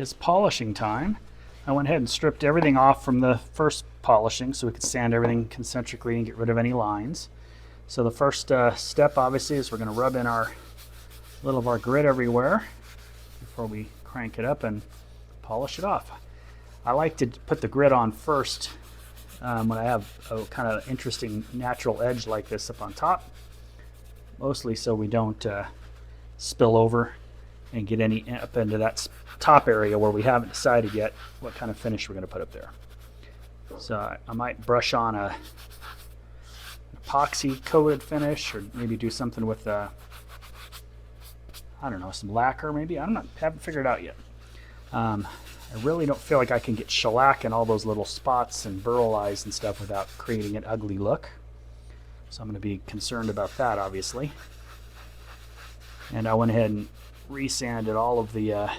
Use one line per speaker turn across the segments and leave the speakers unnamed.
is polishing time. I went ahead and stripped everything off from the first polishing so we could sand everything concentrically and get rid of any lines. So the first step obviously is we're going to rub in a little of our grit everywhere before we crank it up and polish it off. I like to put the grit on first when I have a kind of interesting natural edge like this up on top, mostly so we don't spill over and get any up into that top area where we haven't decided yet what kind of finish we're going to put up there. So I might brush on an epoxy coated finish, or maybe do something with I don't know, some lacquer maybe. Haven't figured it out yet. I really don't feel like I can get shellac in all those little spots and burl eyes and stuff without creating an ugly look. So I'm going to be concerned about that, obviously. And I went ahead and resanded all of the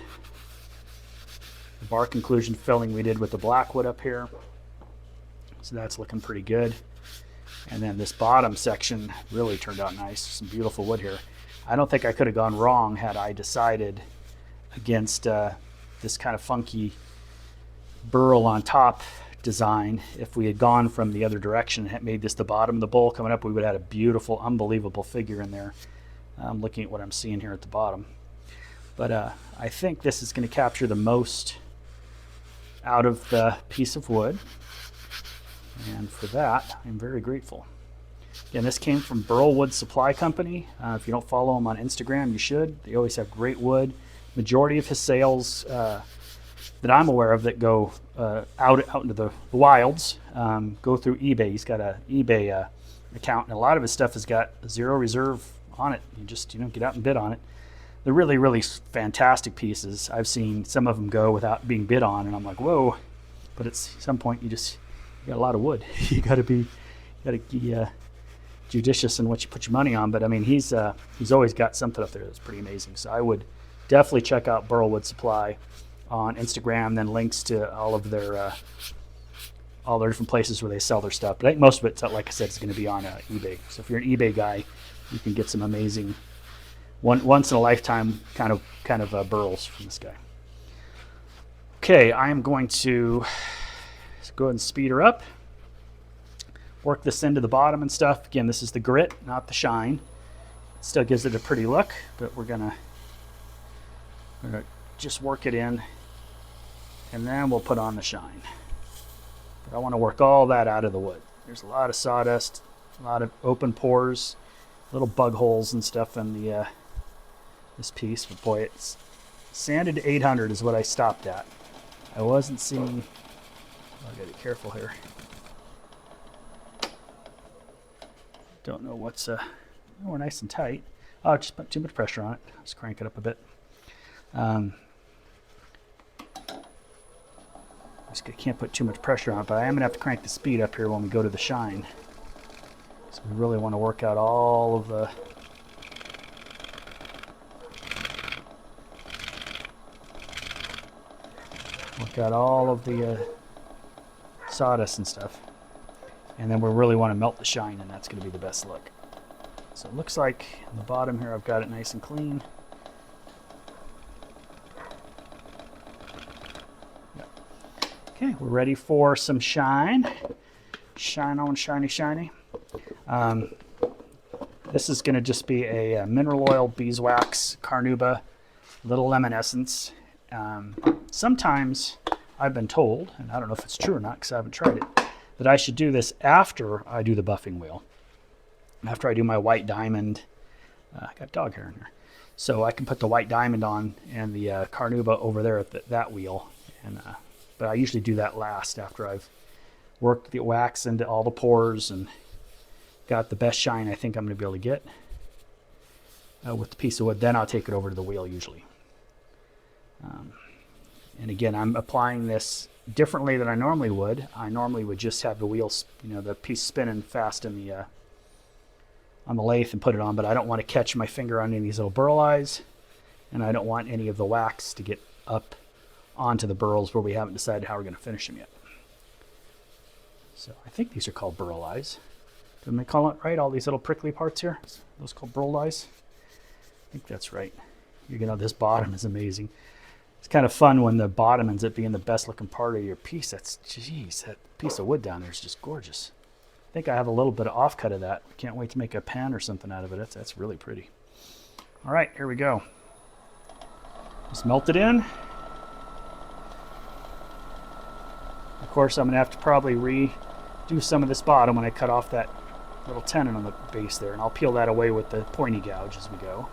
bark inclusion filling we did with the black wood up here. So that's looking pretty good. And then this bottom section really turned out nice. Some beautiful wood here. I don't think I could have gone wrong had I decided against this kind of funky burl on top design. If we had gone from the other direction and had made this the bottom of the bowl coming up, we would have had a beautiful, unbelievable figure in there. I'm looking at what I'm seeing here at the bottom. But I think this is going to capture the most out of the piece of wood. And for that, I'm very grateful. Again, this came from Burl Wood Supply Company. If you don't follow them on Instagram, you should. They always have great wood. Majority of his sales that I'm aware of that go out into the wilds go through eBay. He's got an eBay account, and a lot of his stuff has got zero reserve on it. You just get out and bid on it. They're really, really fantastic pieces. I've seen some of them go without being bid on, and I'm like, whoa. But at some point, you got a lot of wood. you got to be judicious in what you put your money on. But I mean, he's always got something up there that's pretty amazing. So I would definitely check out Burl Wood Supply on Instagram. Then links to all their different places where they sell their stuff. But I think most of it, like I said, is going to be on eBay. So if you're an eBay guy, you can get some amazing, once in a lifetime kind of burls from this guy. Okay, I am going to go ahead and speed her up. Work this into the bottom and stuff. Again, this is the grit, not the shine. It still gives it a pretty look, but we're gonna just work it in, and then we'll put on the shine. But I want to work all that out of the wood. There's a lot of sawdust, a lot of open pores, little bug holes and stuff in the this piece. But boy, it's sanded to 800 is what I stopped at. I wasn't seeing. I gotta be careful here. Don't know what's we're nice and tight. Oh, just put too much pressure on it. Let's crank it up a bit. Just can't put too much pressure on it, but I am gonna have to crank the speed up here when we go to the shine. So we really want to work out all of the sawdust and stuff. And then we really want to melt the shine, and that's going to be the best look. So it looks like on the bottom here I've got it nice and clean. Yep. Okay, we're ready for some shine. Shine on, shiny, shiny. This is going to just be a mineral oil beeswax carnauba, little lemon essence. Sometimes I've been told, and I don't know if it's true or not because I haven't tried it, that I should do this after I do the buffing wheel. After I do my white diamond, I got dog hair in there. So I can put the white diamond on and the carnauba over there at that wheel. But I usually do that last after I've worked the wax into all the pores and got the best shine I think I'm going to be able to get with the piece of wood. Then I'll take it over to the wheel usually. And again, I'm applying this differently than I normally would. I normally would just have the wheels, the piece spinning fast in the on the lathe and put it on, but I don't want to catch my finger on any of these little burl eyes, and I don't want any of the wax to get up onto the burls where we haven't decided how we're going to finish them yet. So I think these are called burl eyes. Didn't they call it right? All these little prickly parts here, those called burl eyes? I think that's right. This bottom is amazing. It's kind of fun when the bottom ends up being the best looking part of your piece. Jeez, that piece of wood down there is just gorgeous. I think I have a little bit of offcut of that. Can't wait to make a pen or something out of it. That's really pretty. All right, here we go. Just melt it in. Of course, I'm gonna have to probably redo some of this bottom when I cut off that little tenon on the base there, and I'll peel that away with the pointy gouge as we go.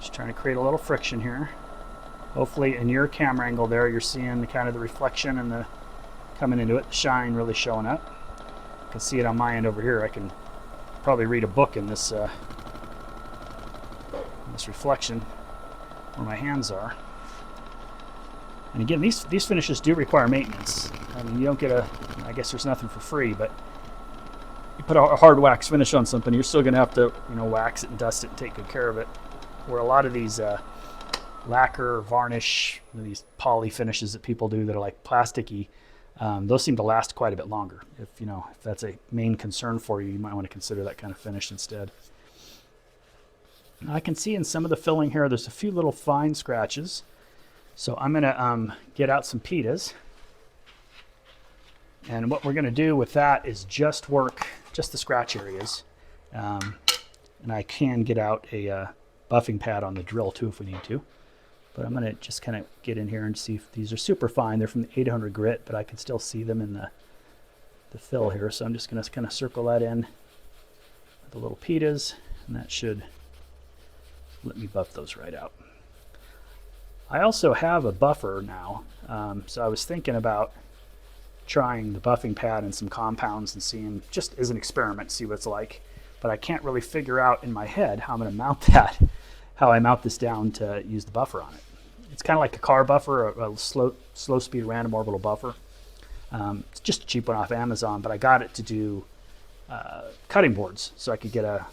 Just trying to create a little friction here. Hopefully in your camera angle there, you're seeing the kind of the reflection and the coming into it, the shine really showing up. You can see it on my end over here. I can probably read a book in this reflection where my hands are. And again, these finishes do require maintenance. I mean, you don't get I guess there's nothing for free, but you put a hard wax finish on something, you're still gonna have to, wax it and dust it and take good care of it. Where a lot of these lacquer, varnish, these poly finishes that people do that are like plasticky, those seem to last quite a bit longer. If that's a main concern for you, you might want to consider that kind of finish instead. Now I can see in some of the filling here, there's a few little fine scratches. So I'm gonna get out some pitas. And what we're gonna do with that is just work just the scratch areas. And I can get out a buffing pad on the drill too if we need to. But I'm gonna just kind of get in here and see if these are super fine. They're from the 800 grit, but I can still see them in the fill here. So I'm just gonna kind of circle that in with the little pitas, and that should let me buff those right out. I also have a buffer now, so I was thinking about trying the buffing pad and some compounds and seeing, just as an experiment, see what it's like. But I can't really figure out in my head how I'm going to mount that, how I mount this down to use the buffer on it. It's kind of like a car buffer, a slow speed random orbital buffer. It's just a cheap one off Amazon, but I got it to do cutting boards, so I could get a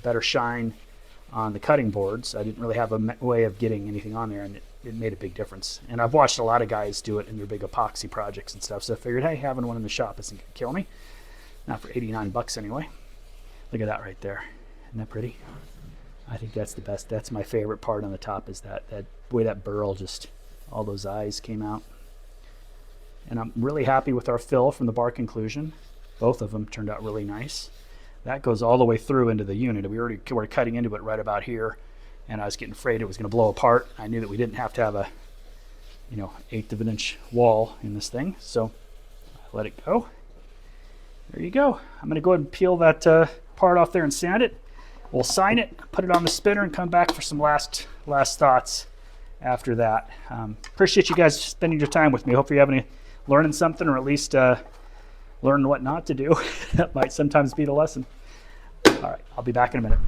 better shine on the cutting boards. I didn't really have a way of getting anything on there, and it made a big difference. And I've watched a lot of guys do it in their big epoxy projects and stuff, so I figured, hey, having one in the shop isn't gonna kill me. Not for 89 bucks anyway. Look at that right there. Isn't that pretty? I think that's the best. That's my favorite part on the top, is that way that burl, just all those eyes came out. And I'm really happy with our fill from the bark inclusion. Both of them turned out really nice. That goes all the way through into the unit. We already were cutting into it right about here, and I was getting afraid it was going to blow apart. I knew that we didn't have to have a 1/8 of an inch wall in this thing, so I let it go. There you go. I'm going to go ahead and peel that part off there and sand it. We'll sign it, put it on the spinner, and come back for some last thoughts after that. Appreciate you guys spending your time with me. Hope you're learning something, or at least learning what not to do. That might sometimes be the lesson. All right, I'll be back in a minute.